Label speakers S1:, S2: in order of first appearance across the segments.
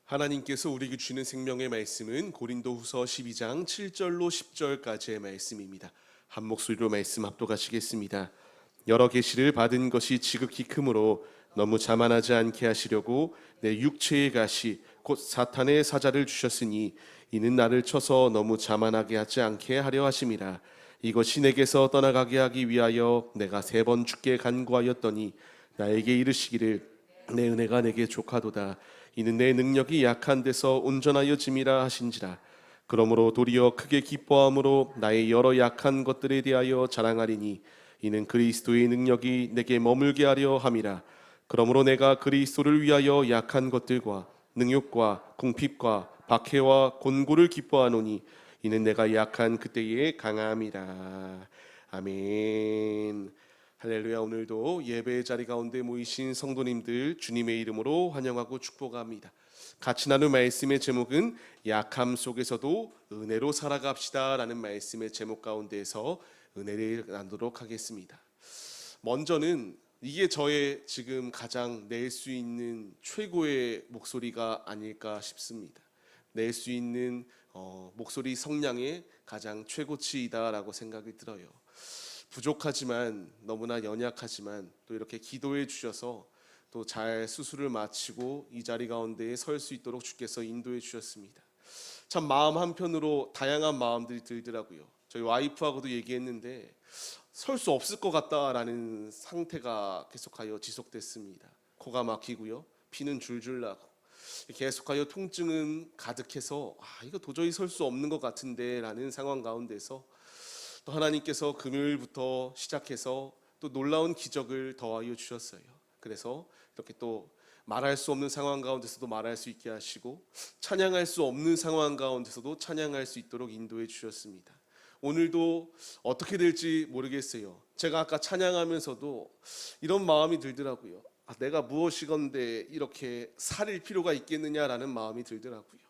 S1: 하나님께서 우리에게 주는 생명의 말씀은 고린도후서 12장 7절로 10절까지의 말씀입니다. 한 목소리로 말씀 합독하시겠습니다. 여러 계시를 받은 것이 지극히 크므로 너무 자만하지 않게 하시려고 내 육체의 가시 곧 사탄의 사자를 주셨으니 이는 나를 쳐서 너무 자만하게 하지 않게 하려 하심이라. 이것이 내게서 떠나가게 하기 위하여 내가 3번 주께 간구하였더니 나에게 이르시기를 내 은혜가 내게 족하도다. 이는 내 능력이 약한 데서 온전하여 짐이라 하신지라. 그러므로 도리어 크게 기뻐함으로 나의 여러 약한 것들에 대하여 자랑하리니 이는 그리스도의 능력이 내게 머물게 하려 함이라. 그러므로 내가 그리스도를 위하여 약한 것들과 능욕과 궁핍과 박해와 곤고를 기뻐하노니 이는 내가 약한 그때의 강함이라. 아멘. 할렐루야. 오늘도 예배의 자리 가운데 모이신 성도님들 주님의 이름으로 환영하고 축복합니다. 같이 나눌 말씀의 제목은 약함 속에서도 은혜로 살아갑시다 라는 말씀의 제목 가운데에서 은혜를 나누도록 하겠습니다. 먼저는 이게 저의 지금 가장 낼 수 있는 최고의 목소리가 아닐까 싶습니다. 낼 수 있는 목소리 성량의 가장 최고치이다라고 생각이 들어요. 부족하지만 너무나 연약하지만 또 이렇게 기도해 주셔서 또 잘 수술을 마치고 이 자리 가운데에 설 수 있도록 주께서 인도해 주셨습니다. 참 마음 한편으로 다양한 마음들이 들더라고요. 저희 와이프하고도 얘기했는데 설 수 없을 것 같다라는 상태가 계속하여 지속됐습니다. 코가 막히고요, 피는 줄줄 나고 계속하여 통증은 가득해서 이거 도저히 설 수 없는 것 같은데 라는 상황 가운데서 또 하나님께서 금요일부터 시작해서 또 놀라운 기적을 더하여 주셨어요. 그래서 이렇게 또 말할 수 없는 상황 가운데서도 말할 수 있게 하시고 찬양할 수 없는 상황 가운데서도 찬양할 수 있도록 인도해 주셨습니다. 오늘도 어떻게 될지 모르겠어요. 제가 아까 찬양하면서도 이런 마음이 들더라고요. 내가 무엇이건데 이렇게 살릴 필요가 있겠느냐라는 마음이 들더라고요.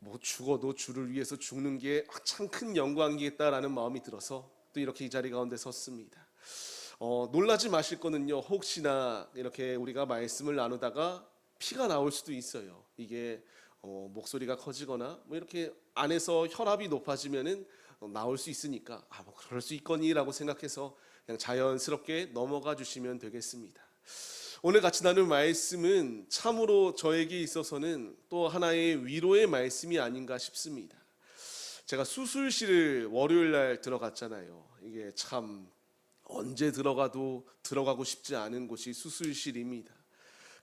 S1: 뭐 죽어도 주를 위해서 죽는 게 참 큰 영광이겠다라는 마음이 들어서 또 이렇게 이 자리 가운데 섰습니다. 놀라지 마실 거는요, 혹시나 이렇게 우리가 말씀을 나누다가 피가 나올 수도 있어요. 이게 목소리가 커지거나 뭐 이렇게 안에서 혈압이 높아지면은 나올 수 있으니까 뭐 그럴 수 있거니라고 생각해서 그냥 자연스럽게 넘어가 주시면 되겠습니다. 오늘 같이 나눌 말씀은 참으로 저에게 있어서는 또 하나의 위로의 말씀이 아닌가 싶습니다. 제가 수술실을 월요일 날 들어갔잖아요. 이게 참 언제 들어가도 들어가고 싶지 않은 곳이 수술실입니다.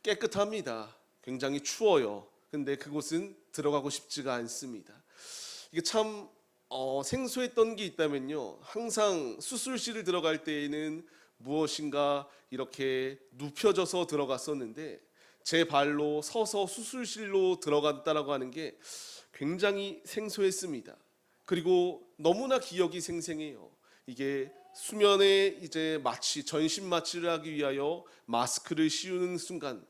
S1: 깨끗합니다. 굉장히 추워요. 근데 그곳은 들어가고 싶지가 않습니다. 이게 참 생소했던 게 있다면요, 항상 수술실을 들어갈 때에는 무엇인가 이렇게 눕혀져서 들어갔었는데 제 발로 서서 수술실로 들어갔다라고 하는 게 굉장히 생소했습니다. 그리고 너무나 기억이 생생해요. 이게 수면에 이제 마취, 전신 마취를 하기 위하여 마스크를 씌우는 순간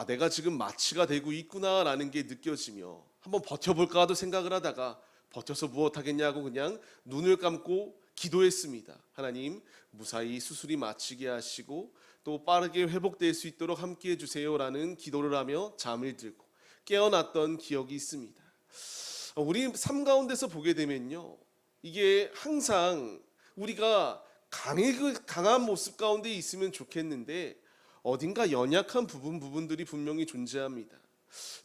S1: 내가 지금 마취가 되고 있구나라는 게 느껴지며 한번 버텨볼까 하도 생각을 하다가 버텨서 무엇하겠냐고 그냥 눈을 감고 기도했습니다. 하나님, 무사히 수술이 마치게 하시고 또 빠르게 회복될 수 있도록 함께 해주세요라는 기도를 하며 잠을 들고 깨어났던 기억이 있습니다. 우리 삶 가운데서 보게 되면요, 이게 항상 우리가 강한 모습 가운데 있으면 좋겠는데 어딘가 연약한 부분들이 분명히 존재합니다.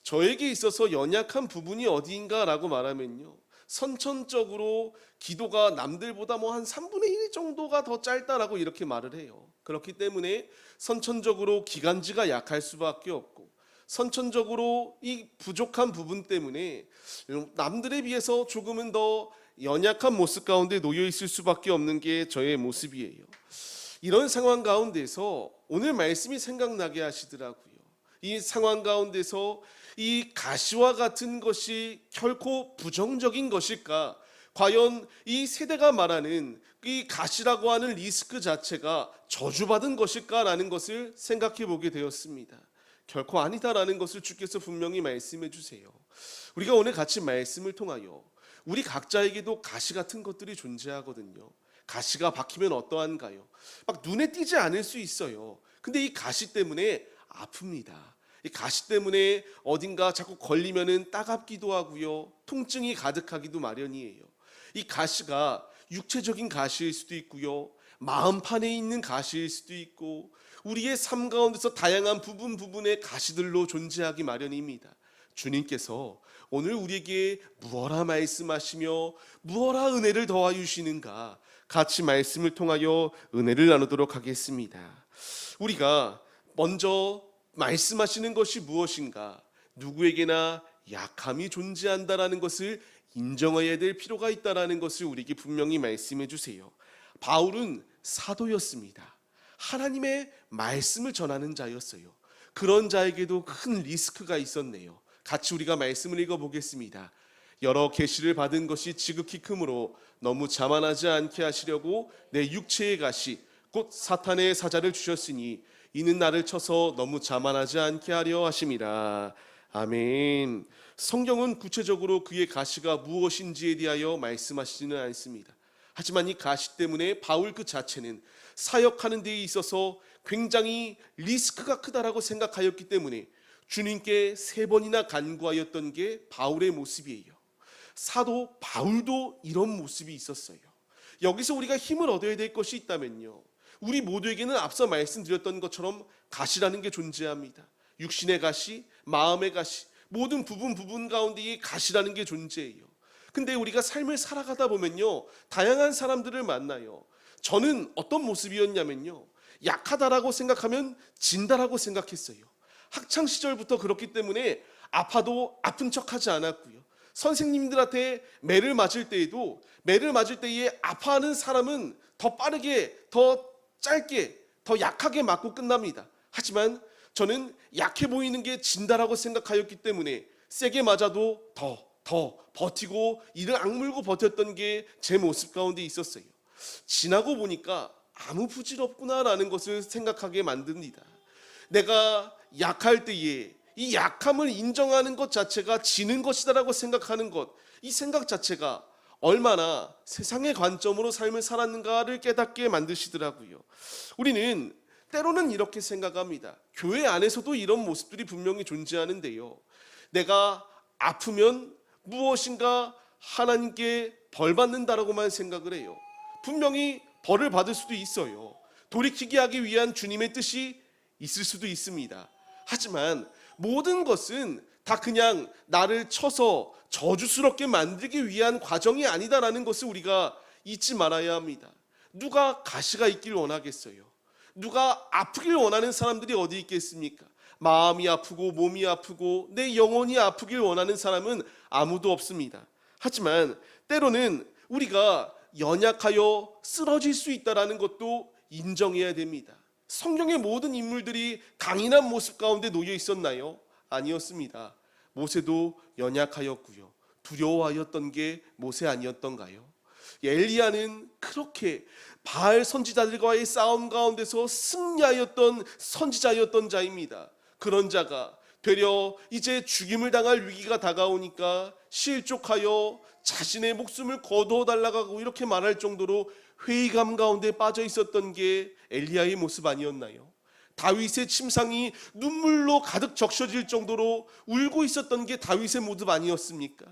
S1: 저에게 있어서 연약한 부분이 어디인가라고 말하면요, 선천적으로 기도가 남들보다 뭐 한 3분의 1 정도가 더 짧다라고 이렇게 말을 해요. 그렇기 때문에 선천적으로 기관지가 약할 수밖에 없고, 선천적으로 이 부족한 부분 때문에 남들에 비해서 조금은 더 연약한 모습 가운데 놓여 있을 수밖에 없는 게 저의 모습이에요. 이런 상황 가운데서 오늘 말씀이 생각나게 하시더라고요. 이 상황 가운데서 이 가시와 같은 것이 결코 부정적인 것일까? 과연 이 세대가 말하는 이 가시라고 하는 리스크 자체가 저주받은 것일까라는 것을 생각해 보게 되었습니다. 결코 아니다라는 것을 주께서 분명히 말씀해 주세요. 우리가 오늘 같이 말씀을 통하여 우리 각자에게도 가시 같은 것들이 존재하거든요. 가시가 박히면 어떠한가요? 막 눈에 띄지 않을 수 있어요. 근데 이 가시 때문에 아픕니다. 이 가시 때문에 어딘가 자꾸 걸리면은 따갑기도 하고요. 통증이 가득하기도 마련이에요. 이 가시가 육체적인 가시일 수도 있고요. 마음판에 있는 가시일 수도 있고 우리의 삶 가운데서 다양한 부분의 가시들로 존재하기 마련입니다. 주님께서 오늘 우리에게 무엇라 말씀하시며 무엇라 은혜를 더하여 주시는가 같이 말씀을 통하여 은혜를 나누도록 하겠습니다. 우리가 먼저 말씀하시는 것이 무엇인가? 누구에게나 약함이 존재한다라는 것을 인정해야 될 필요가 있다라는 것을 우리에게 분명히 말씀해 주세요. 바울은 사도였습니다. 하나님의 말씀을 전하는 자였어요. 그런 자에게도 큰 리스크가 있었네요. 같이 우리가 말씀을 읽어보겠습니다. 여러 계시를 받은 것이 지극히 크므로 너무 자만하지 않게 하시려고 내 육체의 가시 곧 사탄의 사자를 주셨으니 이는 나를 쳐서 너무 자만하지 않게 하려 하심이라. 아멘. 성경은 구체적으로 그의 가시가 무엇인지에 대하여 말씀하시지는 않습니다. 하지만 이 가시 때문에 바울 그 자체는 사역하는 데 있어서 굉장히 리스크가 크다라고 생각하였기 때문에 주님께 3번이나 간구하였던 게 바울의 모습이에요. 사도 바울도 이런 모습이 있었어요. 여기서 우리가 힘을 얻어야 될 것이 있다면요, 우리 모두에게는 앞서 말씀드렸던 것처럼 가시라는 게 존재합니다. 육신의 가시, 마음의 가시, 모든 부분 가운데 이 가시라는 게 존재해요. 근데 우리가 삶을 살아가다 보면요, 다양한 사람들을 만나요. 저는 어떤 모습이었냐면요, 약하다라고 생각하면 진다라고 생각했어요. 학창 시절부터 그렇기 때문에 아파도 아픈 척하지 않았고요. 선생님들한테 매를 맞을 때에도 매를 맞을 때에 아파하는 사람은 더 빠르게, 더 짧게, 더 약하게 맞고 끝납니다. 하지만 저는 약해 보이는 게 진다라고 생각하였기 때문에 세게 맞아도 더 버티고 이를 악물고 버텼던 게 제 모습 가운데 있었어요. 지나고 보니까 아무 부질없구나라는 것을 생각하게 만듭니다. 내가 약할 때에 이 약함을 인정하는 것 자체가 지는 것이다라고 생각하는 것, 이 생각 자체가 얼마나 세상의 관점으로 삶을 살았는가를 깨닫게 만드시더라고요. 우리는 때로는 이렇게 생각합니다. 교회 안에서도 이런 모습들이 분명히 존재하는데요, 내가 아프면 무엇인가 하나님께 벌 받는다라고만 생각을 해요. 분명히 벌을 받을 수도 있어요. 돌이키게 하기 위한 주님의 뜻이 있을 수도 있습니다. 하지만 모든 것은 다 그냥 나를 쳐서 저주스럽게 만들기 위한 과정이 아니다라는 것을 우리가 잊지 말아야 합니다. 누가 가시가 있길 원하겠어요? 누가 아프길 원하는 사람들이 어디 있겠습니까? 마음이 아프고 몸이 아프고 내 영혼이 아프길 원하는 사람은 아무도 없습니다. 하지만 때로는 우리가 연약하여 쓰러질 수 있다는 것도 인정해야 됩니다. 성경의 모든 인물들이 강인한 모습 가운데 놓여 있었나요? 아니었습니다. 모세도 연약하였고요. 두려워하였던 게 모세 아니었던가요? 엘리야는 그렇게 바알 선지자들과의 싸움 가운데서 승리하였던 선지자였던 자입니다. 그런 자가 되려 이제 죽임을 당할 위기가 다가오니까 실족하여 자신의 목숨을 거두어 달라고 이렇게 말할 정도로 회의감 가운데 빠져 있었던 게 엘리야의 모습 아니었나요? 다윗의 침상이 눈물로 가득 적셔질 정도로 울고 있었던 게 다윗의 모습 아니었습니까?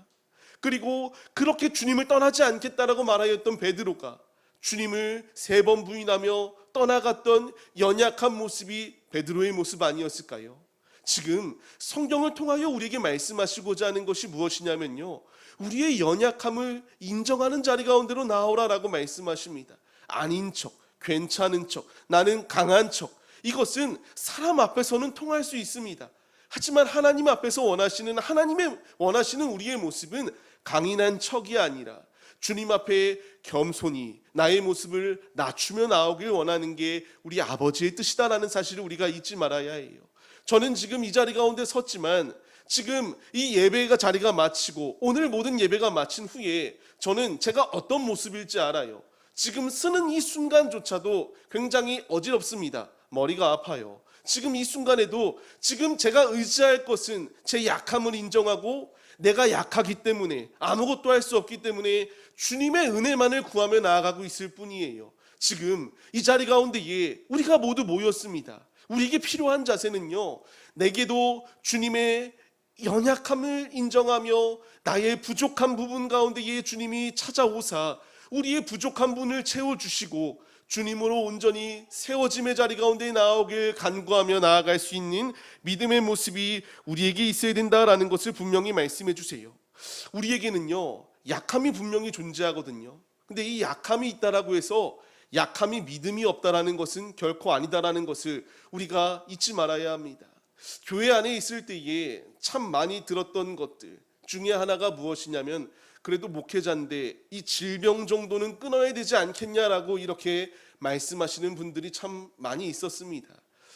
S1: 그리고 그렇게 주님을 떠나지 않겠다라고 말하였던 베드로가 주님을 3번 부인하며 떠나갔던 연약한 모습이 베드로의 모습 아니었을까요? 지금 성경을 통하여 우리에게 말씀하시고자 하는 것이 무엇이냐면요, 우리의 연약함을 인정하는 자리 가운데로 나오라라고 말씀하십니다. 아닌 척, 괜찮은 척, 나는 강한 척, 이것은 사람 앞에서는 통할 수 있습니다. 하지만 하나님 앞에서 하나님의 원하시는 우리의 모습은 강인한 척이 아니라 주님 앞에 겸손히 나의 모습을 낮추며 나오길 원하는 게 우리 아버지의 뜻이다라는 사실을 우리가 잊지 말아야 해요. 저는 지금 이 자리 가운데 섰지만 지금 이 예배가 자리가 마치고 오늘 모든 예배가 마친 후에 저는 제가 어떤 모습일지 알아요. 지금 쓰는 이 순간조차도 굉장히 어지럽습니다. 머리가 아파요. 지금 이 순간에도 지금 제가 의지할 것은 제 약함을 인정하고 내가 약하기 때문에 아무것도 할 수 없기 때문에 주님의 은혜만을 구하며 나아가고 있을 뿐이에요. 지금 이 자리 가운데에 우리가 모두 모였습니다. 우리에게 필요한 자세는요, 내게도 주님의 연약함을 인정하며 나의 부족한 부분 가운데에 주님이 찾아오사 우리의 부족한 분을 채워주시고 주님으로 온전히 세워짐의 자리 가운데 나오길 간구하며 나아갈 수 있는 믿음의 모습이 우리에게 있어야 된다라는 것을 분명히 말씀해 주세요. 우리에게는요, 약함이 분명히 존재하거든요. 근데 이 약함이 있다라고 해서 약함이 믿음이 없다라는 것은 결코 아니다라는 것을 우리가 잊지 말아야 합니다. 교회 안에 있을 때에 참 많이 들었던 것들 중에 하나가 무엇이냐면, 그래도 목회자인데 이 질병 정도는 끊어야 되지 않겠냐라고 이렇게 말씀하시는 분들이 참 많이 있었습니다.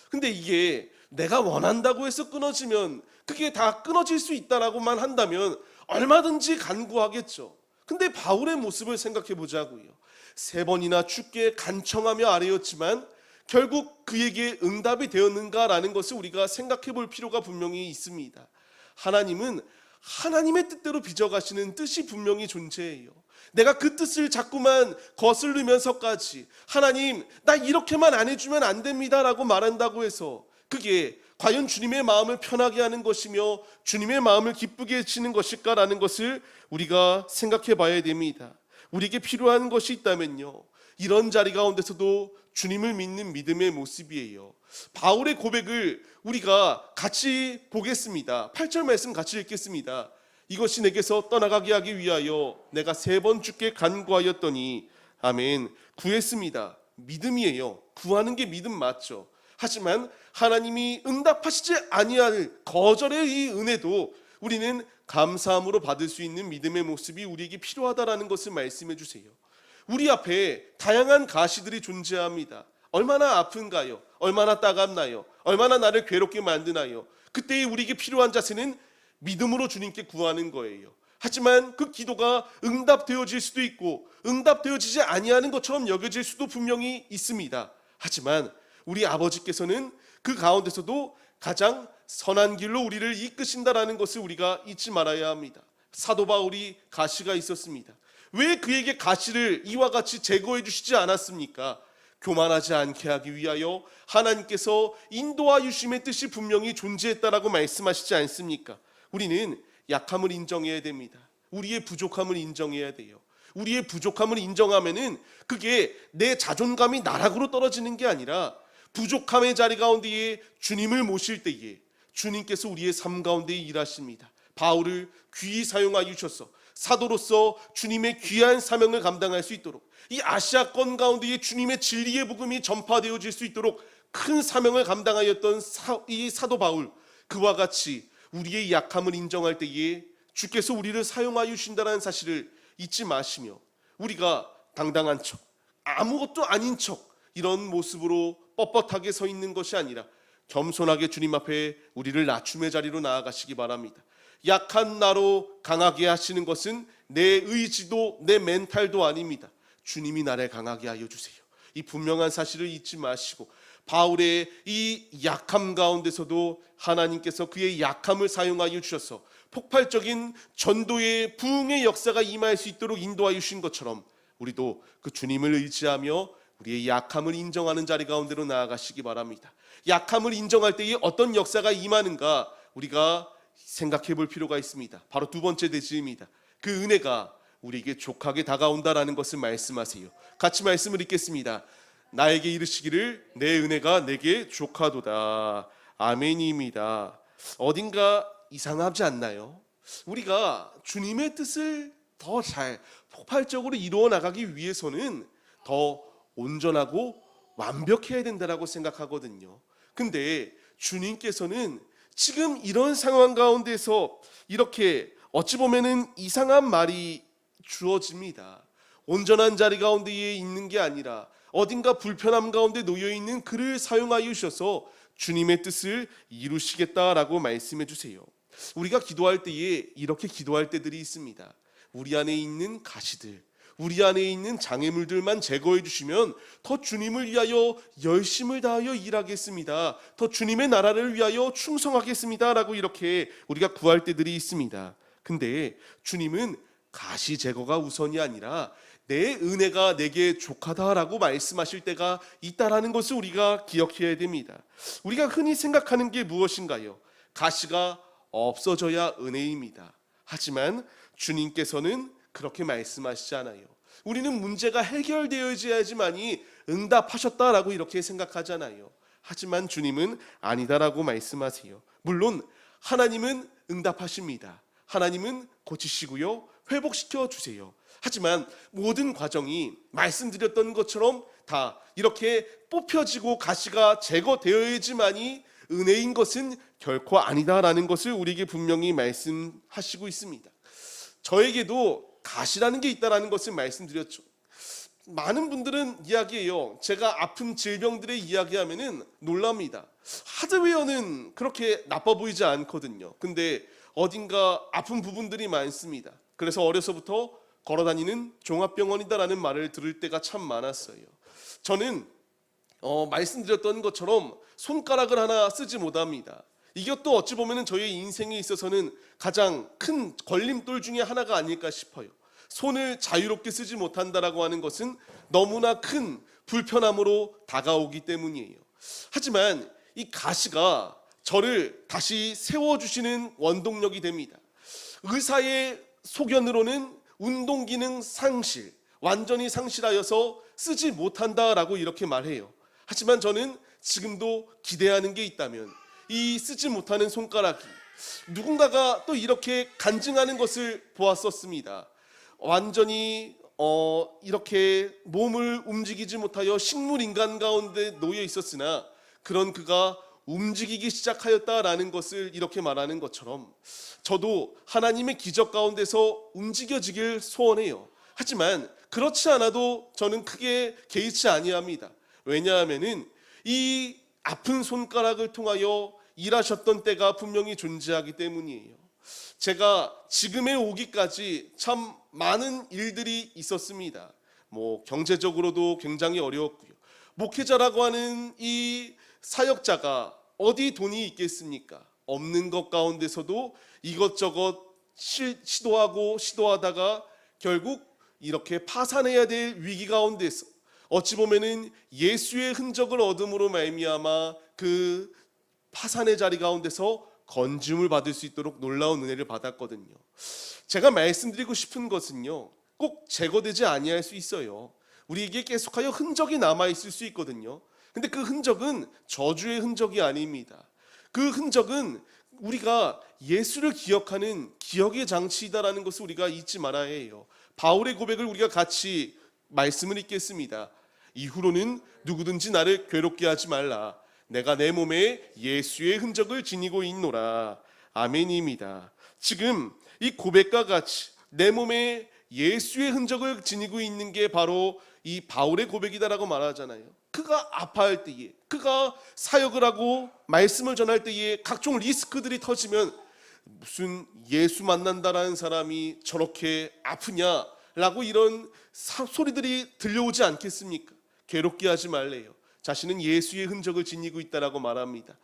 S1: 근데 이게 내가 원한다고 해서 끊어지면, 그게 다 끊어질 수 있다라고만 한다면 얼마든지 간구하겠죠. 근데 바울의 모습을 생각해 보자고요. 3번이나 주께 간청하며 아뢰었지만 결국 그에게 응답이 되었는가라는 것을 우리가 생각해 볼 필요가 분명히 있습니다. 하나님은 하나님의 뜻대로 빚어가시는 뜻이 분명히 존재해요. 내가 그 뜻을 자꾸만 거스르면서까지 하나님 나 이렇게만 안 해주면 안 됩니다 라고 말한다고 해서 그게 과연 주님의 마음을 편하게 하는 것이며 주님의 마음을 기쁘게 해치는 것일까라는 것을 우리가 생각해 봐야 됩니다. 우리에게 필요한 것이 있다면요, 이런 자리 가운데서도 주님을 믿는 믿음의 모습이에요. 바울의 고백을 우리가 같이 보겠습니다. 8절 말씀 같이 읽겠습니다. 이것이 내게서 떠나가게 하기 위하여 내가 3번 주께 간구하였더니 아멘. 구했습니다. 믿음이에요. 구하는 게 믿음 맞죠. 하지만 하나님이 응답하시지 아니할 거절의 이 은혜도 우리는 감사함으로 받을 수 있는 믿음의 모습이 우리에게 필요하다라는 것을 말씀해 주세요. 우리 앞에 다양한 가시들이 존재합니다. 얼마나 아픈가요? 얼마나 따갑나요? 얼마나 나를 괴롭게 만드나요? 그때에 우리에게 필요한 자세는 믿음으로 주님께 구하는 거예요. 하지만 그 기도가 응답되어질 수도 있고 응답되어지지 아니하는 것처럼 여겨질 수도 분명히 있습니다. 하지만 우리 아버지께서는 그 가운데서도 가장 선한 길로 우리를 이끄신다라는 것을 우리가 잊지 말아야 합니다. 사도 바울이 가시가 있었습니다. 왜 그에게 가시를 이와 같이 제거해 주시지 않았습니까? 교만하지 않게 하기 위하여 하나님께서 인도하 주심의 뜻이 분명히 존재했다라고 말씀하시지 않습니까? 우리는 약함을 인정해야 됩니다. 우리의 부족함을 인정해야 돼요. 우리의 부족함을 인정하면은 그게 내 자존감이 나락으로 떨어지는 게 아니라 부족함의 자리 가운데에 주님을 모실 때에 주님께서 우리의 삶 가운데 일하십니다. 바울을 귀히 사용하여 주셔서 사도로서 주님의 귀한 사명을 감당할 수 있도록, 이 아시아권 가운데에 주님의 진리의 복음이 전파되어질 수 있도록 큰 사명을 감당하였던 이 사도 바울, 그와 같이 우리의 약함을 인정할 때에 주께서 우리를 사용하여 주신다는 사실을 잊지 마시며, 우리가 당당한 척, 아무것도 아닌 척 이런 모습으로 뻣뻣하게 서 있는 것이 아니라 겸손하게 주님 앞에 우리를 낮춤의 자리로 나아가시기 바랍니다. 약한 나로 강하게 하시는 것은 내 의지도 내 멘탈도 아닙니다. 주님이 나를 강하게 하여 주세요. 이 분명한 사실을 잊지 마시고, 바울의 이 약함 가운데서도 하나님께서 그의 약함을 사용하여 주셔서 폭발적인 전도의 부흥의 역사가 임할 수 있도록 인도하여 주신 것처럼 우리도 그 주님을 의지하며 우리의 약함을 인정하는 자리 가운데로 나아가시기 바랍니다. 약함을 인정할 때에 어떤 역사가 임하는가 우리가 생각해 볼 필요가 있습니다. 바로 두 번째 대지입니다. 그 은혜가 우리에게 족하게 다가온다라는 것을 말씀하세요. 같이 말씀을 읽겠습니다. 나에게 이르시기를 내 은혜가 내게 족하도다. 아멘입니다. 어딘가 이상하지 않나요? 우리가 주님의 뜻을 더 잘 폭발적으로 이루어 나가기 위해서는 더 온전하고 완벽해야 된다라고 생각하거든요. 근데 주님께서는 지금 이런 상황 가운데서 이렇게 어찌 보면은 이상한 말이 주어집니다. 온전한 자리 가운데에 있는 게 아니라 어딘가 불편함 가운데 놓여있는 그를 사용하여 주셔서 주님의 뜻을 이루시겠다라고 말씀해 주세요. 우리가 기도할 때에 이렇게 기도할 때들이 있습니다. 우리 안에 있는 가시들, 우리 안에 있는 장애물들만 제거해 주시면 더 주님을 위하여 열심을 다하여 일하겠습니다. 더 주님의 나라를 위하여 충성하겠습니다 라고 이렇게 우리가 구할 때들이 있습니다. 근데 주님은 가시 제거가 우선이 아니라 내 은혜가 내게 족하다라고 말씀하실 때가 있다라는 것을 우리가 기억해야 됩니다. 우리가 흔히 생각하는 게 무엇인가요? 가시가 없어져야 은혜입니다. 하지만 주님께서는 그렇게 말씀하시지 않아요. 우리는 문제가 해결되어야지만이 응답하셨다라고 이렇게 생각하잖아요. 하지만 주님은 아니다라고 말씀하세요. 물론 하나님은 응답하십니다. 하나님은 고치시고요, 회복시켜 주세요. 하지만 모든 과정이 말씀드렸던 것처럼 다 이렇게 뽑혀지고 가시가 제거되어야지만이 은혜인 것은 결코 아니다라는 것을 우리에게 분명히 말씀하시고 있습니다. 저에게도 가시라는 게 있다라는 것을 말씀드렸죠. 많은 분들은 이야기해요. 제가 아픈 질병들의 이야기하면은 놀랍니다. 하드웨어는 그렇게 나빠 보이지 않거든요. 근데 어딘가 아픈 부분들이 많습니다. 그래서 어려서부터 걸어다니는 종합병원이다라는 말을 들을 때가 참 많았어요. 저는 말씀드렸던 것처럼 손가락을 하나 쓰지 못합니다. 이것도 어찌 보면 저의 인생에 있어서는 가장 큰 걸림돌 중에 하나가 아닐까 싶어요. 손을 자유롭게 쓰지 못한다라고 하는 것은 너무나 큰 불편함으로 다가오기 때문이에요. 하지만 이 가시가 저를 다시 세워주시는 원동력이 됩니다. 의사의 소견으로는 운동기능 상실, 완전히 상실하여서 쓰지 못한다라고 이렇게 말해요. 하지만 저는 지금도 기대하는 게 있다면 이 쓰지 못하는 손가락이 누군가가 또 이렇게 간증하는 것을 보았었습니다. 완전히 이렇게 몸을 움직이지 못하여 식물인간 가운데 놓여 있었으나 그런 그가 움직이기 시작하였다라는 것을 이렇게 말하는 것처럼 저도 하나님의 기적 가운데서 움직여지길 소원해요. 하지만 그렇지 않아도 저는 크게 개의치 아니합니다. 왜냐하면은 이 아픈 손가락을 통하여 일하셨던 때가 분명히 존재하기 때문이에요. 제가 지금에 오기까지 참 많은 일들이 있었습니다. 경제적으로도 굉장히 어려웠고요. 목회자라고 하는 이 사역자가 어디 돈이 있겠습니까? 없는 것 가운데서도 이것저것 시도하다가 결국 이렇게 파산해야 될 위기 가운데서 어찌 보면은 예수의 흔적을 얻음으로 말미암아 그 파산의 자리 가운데서 건짐을 받을 수 있도록 놀라운 은혜를 받았거든요. 제가 말씀드리고 싶은 것은요, 꼭 제거되지 아니할 수 있어요. 우리에게 계속하여 흔적이 남아 있을 수 있거든요. 근데 그 흔적은 저주의 흔적이 아닙니다. 그 흔적은 우리가 예수를 기억하는 기억의 장치이다라는 것을 우리가 잊지 말아야 해요. 바울의 고백을 우리가 같이 말씀을 읽겠습니다. 이후로는 누구든지 나를 괴롭게 하지 말라. 내가 내 몸에 예수의 흔적을 지니고 있노라. 아멘입니다. 지금 이 고백과 같이 내 몸에 예수의 흔적을 지니고 있는 게 바로 이 바울의 고백이다라고 말하잖아요. 그가 아파할 때에, 그가 사역을 하고 말씀을 전할 때에 각종 리스크들이 터지면 무슨 예수 만난다라는 사람이 저렇게 아프냐라고 이런 소리들이 들려오지 않겠습니까? 괴롭게 하지 말래요. 자신은 예수의 흔적을 지니고 있다라고 말합니다.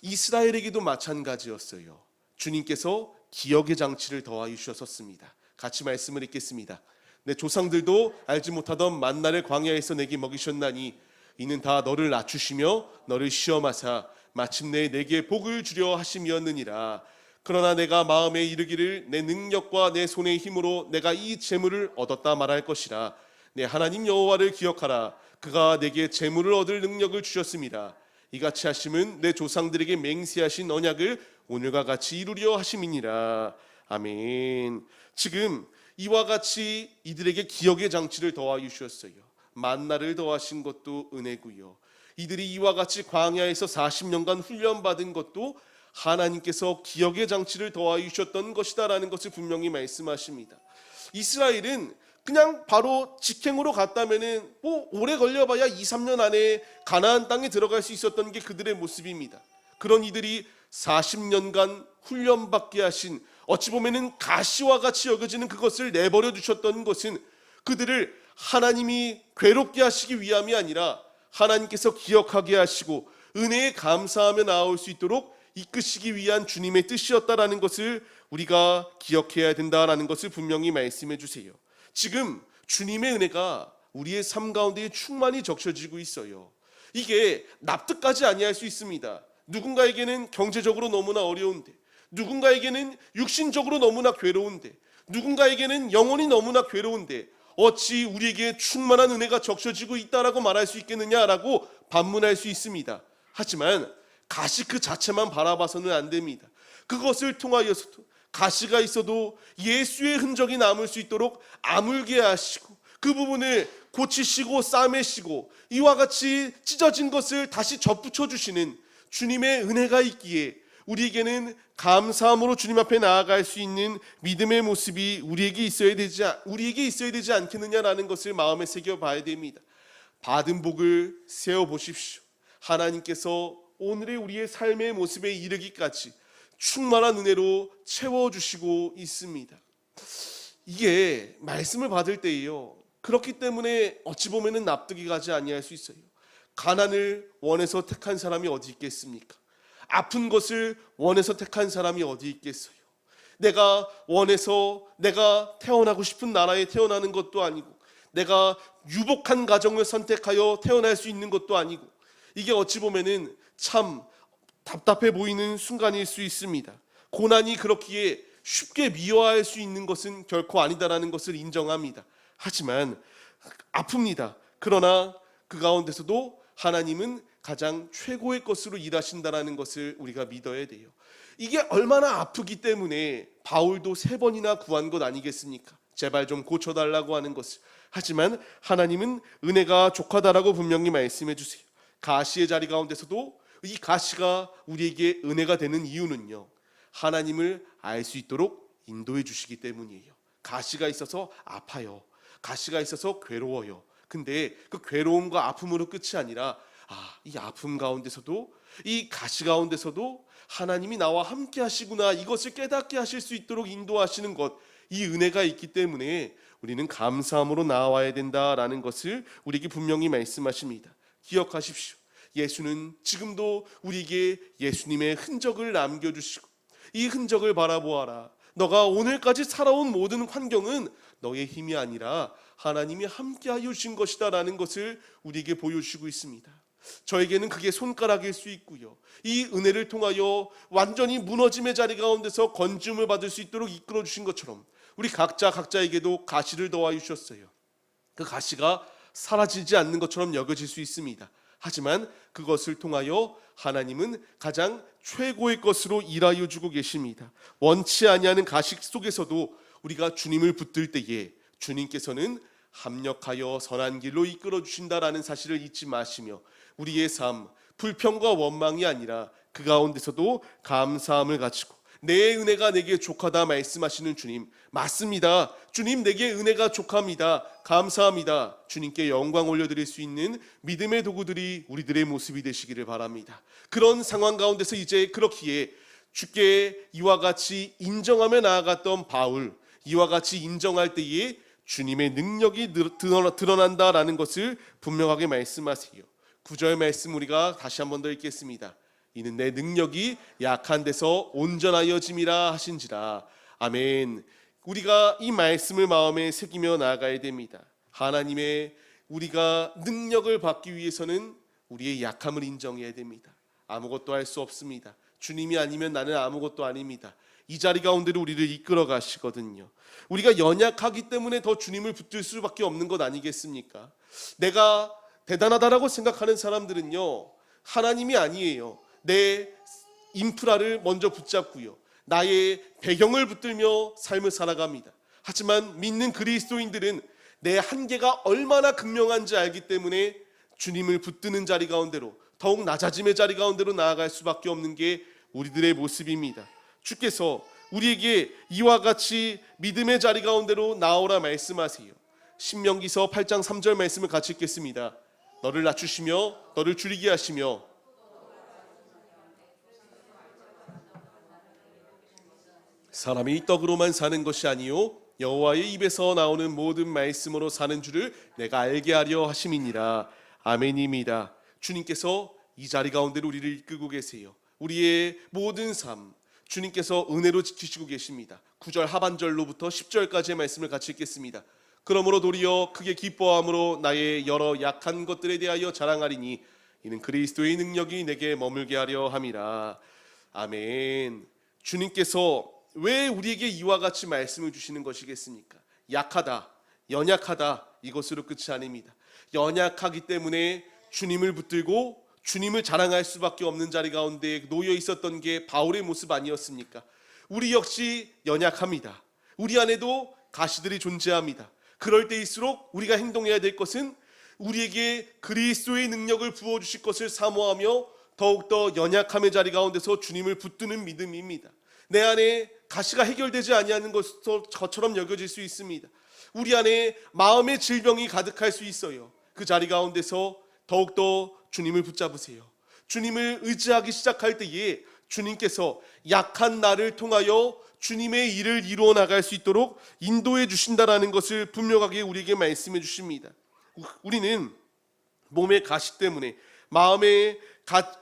S1: 이스라엘에게도 마찬가지였어요. 주님께서 기억의 장치를 더하여 주셨습니다. 같이 말씀을 읽겠습니다. 내 조상들도 알지 못하던 만나를 광야에서 내게 먹이셨나니 이는 다 너를 낮추시며 너를 시험하사 마침내 내게 복을 주려 하심이었느니라. 그러나 내가 마음에 이르기를 내 능력과 내 손의 힘으로 내가 이 재물을 얻었다 말할 것이라. 내 하나님 여호와를 기억하라. 그가 내게 재물을 얻을 능력을 주셨습니다. 이같이 하심은 내 조상들에게 맹세하신 언약을 오늘과 같이 이루려 하심이니라. 아멘. 지금 이와 같이 이들에게 기억의 장치를 더하여 주셨어요. 만나를 더하신 것도 은혜고요. 이들이 이와 같이 광야에서 40년간 훈련받은 것도 하나님께서 기억의 장치를 더하여 주셨던 것이다라는 것을 분명히 말씀하십니다. 이스라엘은 그냥 바로 직행으로 갔다면은 오래 걸려봐야 2-3년 안에 가나안 땅에 들어갈 수 있었던 게 그들의 모습입니다. 그런 이들이 40년간 훈련받게 하신 어찌 보면은 가시와 같이 여겨지는 그것을 내버려 두셨던 것은 그들을 하나님이 괴롭게 하시기 위함이 아니라 하나님께서 기억하게 하시고 은혜에 감사하며 나아올 수 있도록 이끄시기 위한 주님의 뜻이었다라는 것을 우리가 기억해야 된다라는 것을 분명히 말씀해 주세요. 지금 주님의 은혜가 우리의 삶 가운데 충만히 적셔지고 있어요. 이게 납득까지 아니할 수 있습니다. 누군가에게는 경제적으로 너무나 어려운데, 누군가에게는 육신적으로 너무나 괴로운데, 누군가에게는 영혼이 너무나 괴로운데 어찌 우리에게 충만한 은혜가 적셔지고 있다라고 말할 수 있겠느냐라고 반문할 수 있습니다. 하지만 가시 그 자체만 바라봐서는 안 됩니다. 그것을 통하여서도 가시가 있어도 예수의 흔적이 남을 수 있도록 아물게 하시고 그 부분을 고치시고 싸매시고 이와 같이 찢어진 것을 다시 접붙여 주시는 주님의 은혜가 있기에 우리에게는 감사함으로 주님 앞에 나아갈 수 있는 믿음의 모습이 우리에게 있어야 되지 않겠느냐라는 것을 마음에 새겨봐야 됩니다. 받은 복을 세어보십시오. 하나님께서 오늘의 우리의 삶의 모습에 이르기까지 충만한 은혜로 채워주시고 있습니다. 이게 말씀을 받을 때예요. 그렇기 때문에 어찌 보면 납득이 가지 아니할 수 있어요. 가난을 원해서 택한 사람이 어디 있겠습니까? 아픈 것을 원해서 택한 사람이 어디 있겠어요? 내가 원해서 내가 태어나고 싶은 나라에 태어나는 것도 아니고 내가 유복한 가정을 선택하여 태어날 수 있는 것도 아니고 이게 어찌 보면은 참 답답해 보이는 순간일 수 있습니다. 고난이 그렇기에 쉽게 미워할 수 있는 것은 결코 아니다라는 것을 인정합니다. 하지만 아픕니다. 그러나 그 가운데서도 하나님은 가장 최고의 것으로 일하신다라는 것을 우리가 믿어야 돼요. 이게 얼마나 아프기 때문에 바울도 3번이나 구한 것 아니겠습니까? 제발 좀 고쳐달라고 하는 것을. 하지만 하나님은 은혜가 족하다라고 분명히 말씀해 주세요. 가시의 자리 가운데서도 이 가시가 우리에게 은혜가 되는 이유는요, 하나님을 알 수 있도록 인도해 주시기 때문이에요. 가시가 있어서 아파요. 가시가 있어서 괴로워요. 근데 그 괴로움과 아픔으로 끝이 아니라 이 아픔 가운데서도 이 가시 가운데서도 하나님이 나와 함께 하시구나, 이것을 깨닫게 하실 수 있도록 인도하시는 것, 이 은혜가 있기 때문에 우리는 감사함으로 나아와야 된다라는 것을 우리에게 분명히 말씀하십니다. 기억하십시오. 예수는 지금도 우리에게 예수님의 흔적을 남겨주시고 이 흔적을 바라보아라. 너가 오늘까지 살아온 모든 환경은 너의 힘이 아니라 하나님이 함께하여 주신 것이다 라는 것을 우리에게 보여주시고 있습니다. 저에게는 그게 손가락일 수 있고요, 이 은혜를 통하여 완전히 무너짐의 자리 가운데서 건짐을 받을 수 있도록 이끌어 주신 것처럼 우리 각자에게도 가시를 더하여 주셨어요. 그 가시가 사라지지 않는 것처럼 여겨질 수 있습니다. 하지만 그것을 통하여 하나님은 가장 최고의 것으로 일하여 주고 계십니다. 원치 아니하는 가식 속에서도 우리가 주님을 붙들 때에 주님께서는 합력하여 선한 길로 이끌어 주신다라는 사실을 잊지 마시며 우리의 삶, 불평과 원망이 아니라 그 가운데서도 감사함을 가지고 내 은혜가 내게 족하다 말씀하시는 주님, 맞습니다. 주님, 내게 은혜가 족합니다. 감사합니다. 주님께 영광 올려드릴 수 있는 믿음의 도구들이 우리들의 모습이 되시기를 바랍니다. 그런 상황 가운데서 이제 그렇기에 주께 이와 같이 인정하며 나아갔던 바울, 이와 같이 인정할 때에 주님의 능력이 드러난다라는 것을 분명하게 말씀하세요. 9절 말씀 우리가 다시 한 번 더 읽겠습니다. 이는 내 능력이 약한 데서 온전하여짐이라 하신지라. 아멘. 우리가 이 말씀을 마음에 새기며 나아가야 됩니다. 하나님의 우리가 능력을 받기 위해서는 우리의 약함을 인정해야 됩니다. 아무것도 할 수 없습니다. 주님이 아니면 나는 아무것도 아닙니다. 이 자리 가운데로 우리를 이끌어 가시거든요. 우리가 연약하기 때문에 더 주님을 붙들 수밖에 없는 것 아니겠습니까? 내가 대단하다라고 생각하는 사람들은요, 하나님이 아니에요. 내 인프라를 먼저 붙잡고요, 나의 배경을 붙들며 삶을 살아갑니다. 하지만 믿는 그리스도인들은 내 한계가 얼마나 극명한지 알기 때문에 주님을 붙드는 자리 가운데로, 더욱 낮아짐의 자리 가운데로 나아갈 수밖에 없는 게 우리들의 모습입니다. 주께서 우리에게 이와 같이 믿음의 자리 가운데로 나오라 말씀하세요. 신명기서 8장 3절 말씀을 같이 읽겠습니다. 너를 낮추시며 너를 줄이게 하시며 사람이 떡으로만 사는 것이 아니요 여호와의 입에서 나오는 모든 말씀으로 사는 줄을 내가 알게 하려 하심이니라. 아멘입니다. 주님께서 이 자리 가운데로 우리를 이끌고 계세요. 우리의 모든 삶 주님께서 은혜로 지키시고 계십니다. 9절 하반절로부터 10절까지의 말씀을 같이 읽겠습니다. 그러므로 도리어 크게 기뻐함으로 나의 여러 약한 것들에 대하여 자랑하리니 이는 그리스도의 능력이 내게 머물게 하려 함이라. 아멘. 주님께서 왜 우리에게 이와 같이 말씀을 주시는 것이겠습니까? 약하다, 연약하다, 이것으로 끝이 아닙니다. 연약하기 때문에 주님을 붙들고 주님을 자랑할 수밖에 없는 자리 가운데 놓여 있었던 게 바울의 모습 아니었습니까? 우리 역시 연약합니다. 우리 안에도 가시들이 존재합니다. 그럴 때일수록 우리가 행동해야 될 것은 우리에게 그리스도의 능력을 부어주실 것을 사모하며 더욱더 연약함의 자리 가운데서 주님을 붙드는 믿음입니다. 내 안에 가시가 해결되지 아니하는 것처럼 여겨질 수 있습니다. 우리 안에 마음의 질병이 가득할 수 있어요. 그 자리 가운데서 더욱더 주님을 붙잡으세요. 주님을 의지하기 시작할 때에 주님께서 약한 나를 통하여 주님의 일을 이루어 나갈 수 있도록 인도해 주신다라는 것을 분명하게 우리에게 말씀해 주십니다. 우리는 몸의 가시 때문에, 마음의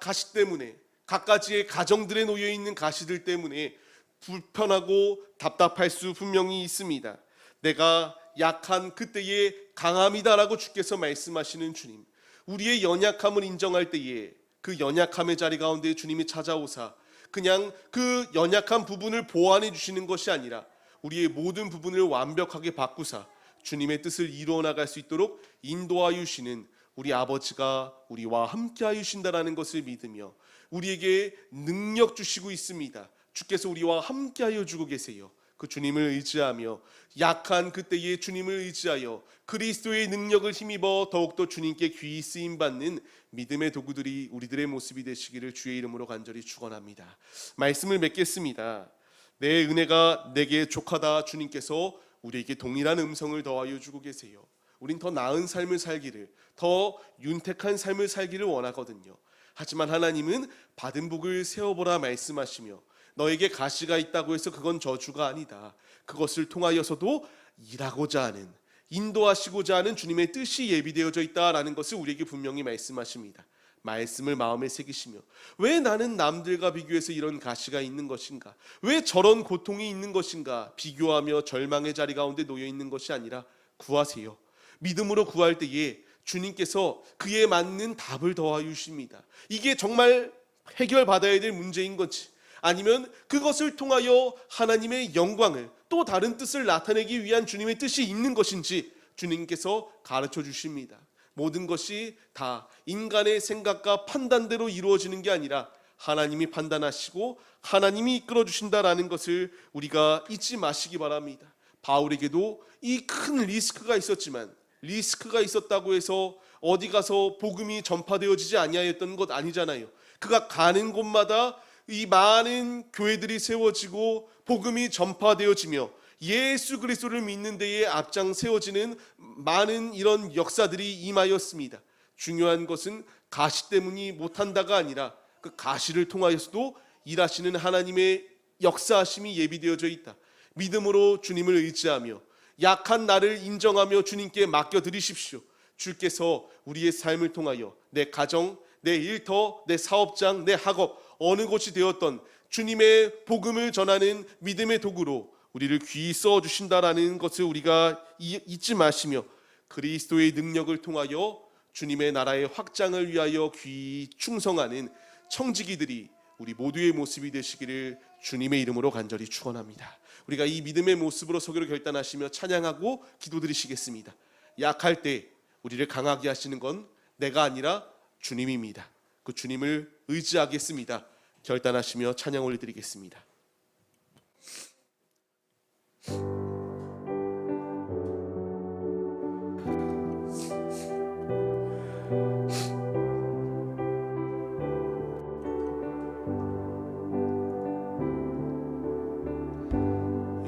S1: 가시 때문에, 갖가지의 가정들에 놓여 있는 가시들 때문에 불편하고 답답할 수 분명히 있습니다. 내가 약한 그때에 강함이다라고 주께서 말씀하시는 주님, 우리의 연약함을 인정할 때에 그 연약함의 자리 가운데 주님이 찾아오사 그냥 그 연약한 부분을 보완해 주시는 것이 아니라 우리의 모든 부분을 완벽하게 바꾸사 주님의 뜻을 이루어 나갈 수 있도록 인도하여 주시는 우리 아버지가 우리와 함께하여 주신다라는 것을 믿으며 우리에게 능력 주시고 있습니다. 주께서 우리와 함께하여 주고 계세요. 그 주님을 의지하며 약한 그때에 주님을 의지하여 그리스도의 능력을 힘입어 더욱더 주님께 귀히 쓰임받는 믿음의 도구들이 우리들의 모습이 되시기를 주의 이름으로 간절히 축원합니다. 말씀을 맺겠습니다. 내 은혜가 내게 족하다. 주님께서 우리에게 동일한 음성을 더하여 주고 계세요. 우린 더 나은 삶을 살기를, 더 윤택한 삶을 살기를 원하거든요. 하지만 하나님은 받은 복을 세어보라 말씀하시며 너에게 가시가 있다고 해서 그건 저주가 아니다. 그것을 통하여서도 일하고자 하는, 인도하시고자 하는 주님의 뜻이 예비되어져 있다라는 것을 우리에게 분명히 말씀하십니다. 말씀을 마음에 새기시며 왜 나는 남들과 비교해서 이런 가시가 있는 것인가? 왜 저런 고통이 있는 것인가? 비교하며 절망의 자리 가운데 놓여 있는 것이 아니라 구하세요. 믿음으로 구할 때에 주님께서 그에 맞는 답을 더하여 주십니다. 이게 정말 해결받아야 될 문제인 건지 아니면 그것을 통하여 하나님의 영광을 또 다른 뜻을 나타내기 위한 주님의 뜻이 있는 것인지 주님께서 가르쳐 주십니다. 모든 것이 다 인간의 생각과 판단대로 이루어지는 게 아니라 하나님이 판단하시고 하나님이 이끌어 주신다라는 것을 우리가 잊지 마시기 바랍니다. 바울에게도 이 큰 리스크가 있었지만 리스크가 있었다고 해서 어디 가서 복음이 전파되어지지 아니하였던 것 아니잖아요. 그가 가는 곳마다 이 많은 교회들이 세워지고 복음이 전파되어지며 예수 그리스도를 믿는 데에 앞장 세워지는 많은 이런 역사들이 임하였습니다. 중요한 것은 가시 때문이 못한다가 아니라 그 가시를 통하여서도 일하시는 하나님의 역사하심이 예비되어져 있다. 믿음으로 주님을 의지하며 약한 나를 인정하며 주님께 맡겨드리십시오. 주께서 우리의 삶을 통하여 내 가정, 내 일터, 내 사업장, 내 학업 어느 곳이 되었던 주님의 복음을 전하는 믿음의 도구로 우리를 귀히 써주신다라는 것을 우리가 잊지 마시며 그리스도의 능력을 통하여 주님의 나라의 확장을 위하여 귀히 충성하는 청지기들이 우리 모두의 모습이 되시기를 주님의 이름으로 간절히 축원합니다. 우리가 이 믿음의 모습으로 서기로 결단하시며 찬양하고 기도드리시겠습니다. 약할 때 우리를 강하게 하시는 건 내가 아니라 주님입니다. 그 주님을 의지하겠습니다. 결단하시며 찬양 올려드리겠습니다.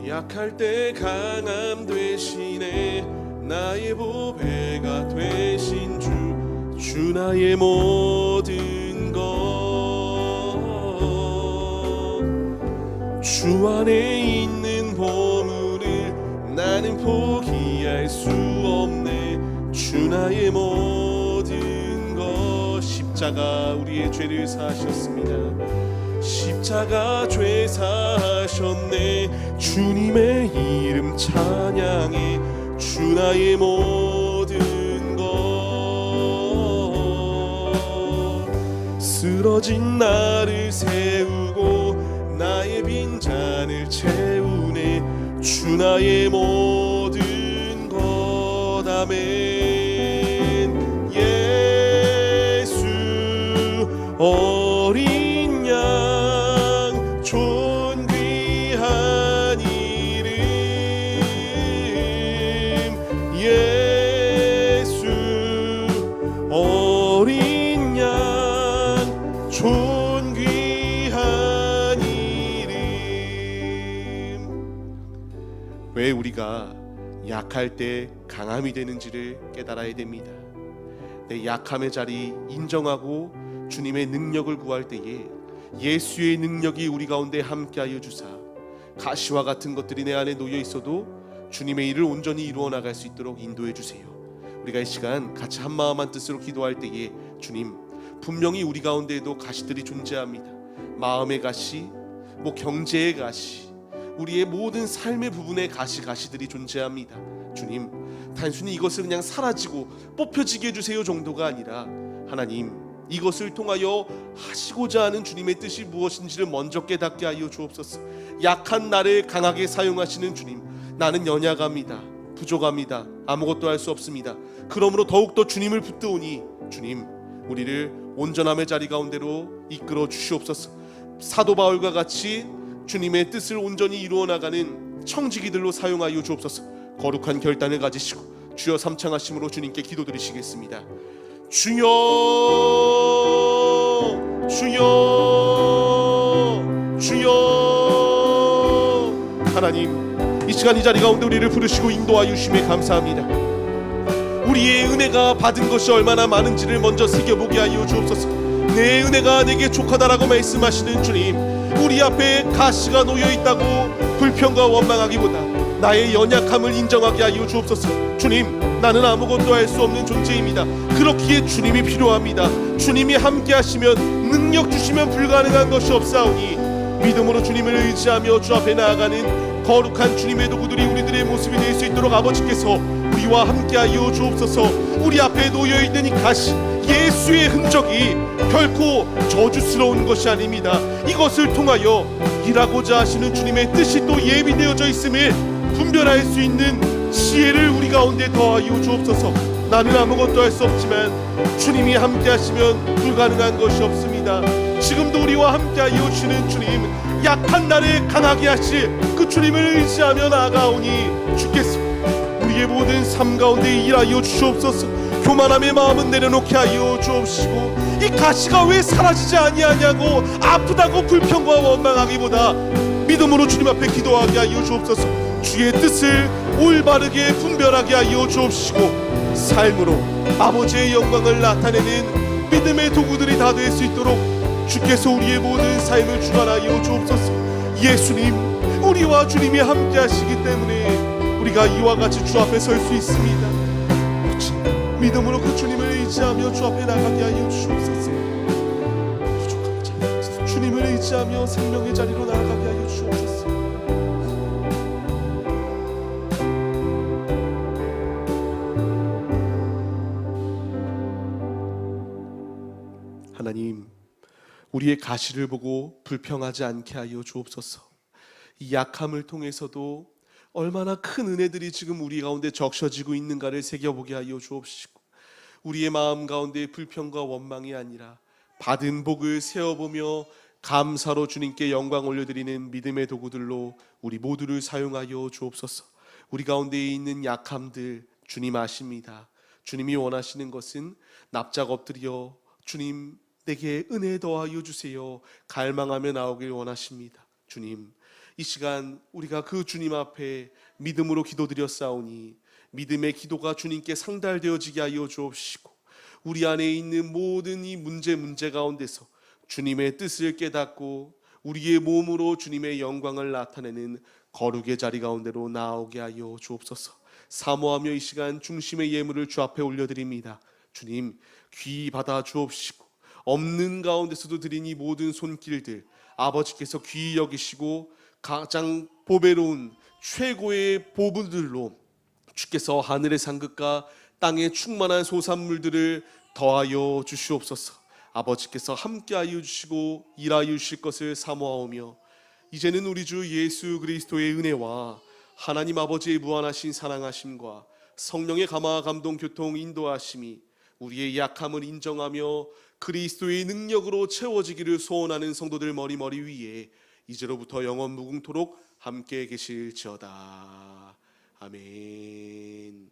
S1: 약할 때 강함 되시네 나의 보배가 되신 주 나의 모든 것 주 안에 있는 보물을 나는 포기할 수 없네 주 나의 모든 것 십자가 우리의 죄를 사하셨습니다. 십자가 죄 사하셨네 주님의 이름 찬양해 주 나의 모든 것 쓰러진 나를 세우고 나의 빈잔을 채우네 주 나의 모든 것 아멘. 예수 어린 양 존귀한 이름 예수 어린 양 존귀한 이름. 왜 우리가 약할 때 강함이 되는지를 깨달아야 됩니다. 내 약함의 자리 인정하고 주님의 능력을 구할 때에 예수의 능력이 우리 가운데 함께하여 주사 가시와 같은 것들이 내 안에 놓여 있어도 주님의 일을 온전히 이루어 나갈 수 있도록 인도해 주세요. 우리가 이 시간 같이 한 마음 한 뜻으로 기도할 때에 주님, 분명히 우리 가운데에도 가시들이 존재합니다. 마음의 가시, 경제의 가시, 우리의 모든 삶의 부분에 가시들이 존재합니다. 주님, 단순히 이것을 그냥 사라지고 뽑혀지게 해주세요 정도가 아니라 하나님, 이것을 통하여 하시고자 하는 주님의 뜻이 무엇인지를 먼저 깨닫게 하여 주옵소서. 약한 나를 강하게 사용하시는 주님, 나는 연약합니다. 부족합니다. 아무것도 할 수 없습니다. 그러므로 더욱더 주님을 붙드오니 주님, 우리를 온전함의 자리 가운데로 이끌어 주시옵소서. 사도 바울과 같이 주님의 뜻을 온전히 이루어 나가는 청지기들로 사용하여 주옵소서. 거룩한 결단을 가지시고 주여 삼창하심으로 주님께 기도드리시겠습니다. 주여 주여 주여. 하나님, 이 시간 이 자리 가운데 우리를 부르시고 인도하여 주심에 감사합니다. 우리의 은혜가 받은 것이 얼마나 많은지를 먼저 새겨보게 하여 주옵소서. 내 은혜가 내게 족하다라고 말씀하시는 주님, 우리 앞에 가시가 놓여있다고 불평과 원망하기보다 나의 연약함을 인정하게 하여 주옵소서. 주님, 나는 아무것도 할 수 없는 존재입니다. 그렇기에 주님이 필요합니다. 주님이 함께 하시면, 능력 주시면 불가능한 것이 없사오니 믿음으로 주님을 의지하며 주 앞에 나아가는 거룩한 주님의 도구들이 우리들의 모습이 될 수 있도록 아버지께서 우리와 함께 하여 주옵소서. 우리 앞에 놓여있는 이 가시, 예수의 흔적이 결코 저주스러운 것이 아닙니다. 이것을 통하여 일하고자 하시는 주님의 뜻이 또 예비되어져 있음을 분별할 수 있는 지혜를 우리 가운데 더하여 주옵소서. 나는 아무것도 할 수 없지만 주님이 함께 하시면 불가능한 것이 없습니다. 지금도 우리와 함께 하여 주시는 주님, 약한 나를 강하게 하실 그 주님을 의지하며 나아가오니 주께서 우리의 모든 삶 가운데 일하여 주시옵소서. 교만함의 마음은 내려놓게 하여 주옵시고, 이 가시가 왜 사라지지 아니하냐고 아프다고 불평과 원망하기보다 믿음으로 주님 앞에 기도하게 하여 주옵소서. 주의 뜻을 올바르게 분별하게 하여 주옵시고, 삶으로 아버지의 영광을 나타내는 믿음의 도구들이 다 될 수 있도록 주께서 우리의 모든 삶을 주관하여 주옵소서. 예수님, 우리와 주님이 함께 하시기 때문에 우리가 이와 같이 주 앞에 설 수 있습니다. 믿음으로 그 주님을 의지하며 주 앞에 나가게 하여 주옵소서. 부족한 자, 주님을 의지하며 생명의 자리로 나아가게 하여 주옵소서. 하나님, 우리의 가시를 보고 불평하지 않게 하여 주옵소서. 이 약함을 통해서도 얼마나 큰 은혜들이 지금 우리 가운데 적셔지고 있는가를 새겨보게 하여 주옵시고, 우리의 마음 가운데 불평과 원망이 아니라 받은 복을 세어보며 감사로 주님께 영광 올려드리는 믿음의 도구들로 우리 모두를 사용하여 주옵소서. 우리 가운데 있는 약함들 주님 아십니다. 주님이 원하시는 것은 납작 엎드려 주님, 내게 은혜 더하여 주세요 갈망하며 나오길 원하십니다. 주님, 이 시간 우리가 그 주님 앞에 믿음으로 기도드렸사오니 믿음의 기도가 주님께 상달되어지게 하여 주옵시고, 우리 안에 있는 모든 이 문제 가운데서 주님의 뜻을 깨닫고 우리의 몸으로 주님의 영광을 나타내는 거룩의 자리 가운데로 나오게 하여 주옵소서. 사모하며 이 시간 중심의 예물을 주 앞에 올려드립니다. 주님, 귀히 받아 주옵시고, 없는 가운데서도 드린 이 모든 손길들 아버지께서 귀히 여기시고 가장 보배로운 최고의 보물들로 주께서 하늘의 상급과 땅의 충만한 소산물들을 더하여 주시옵소서. 아버지께서 함께하여 주시고 일하여 주실 것을 사모하오며 이제는 우리 주 예수 그리스도의 은혜와 하나님 아버지의 무한하신 사랑하심과 성령의 감화 감동 교통 인도하심이 우리의 약함을 인정하며 그리스도의 능력으로 채워지기를 소원하는 성도들 머리 위에 이제로부터 영원 무궁토록 함께 계실지어다. 아멘.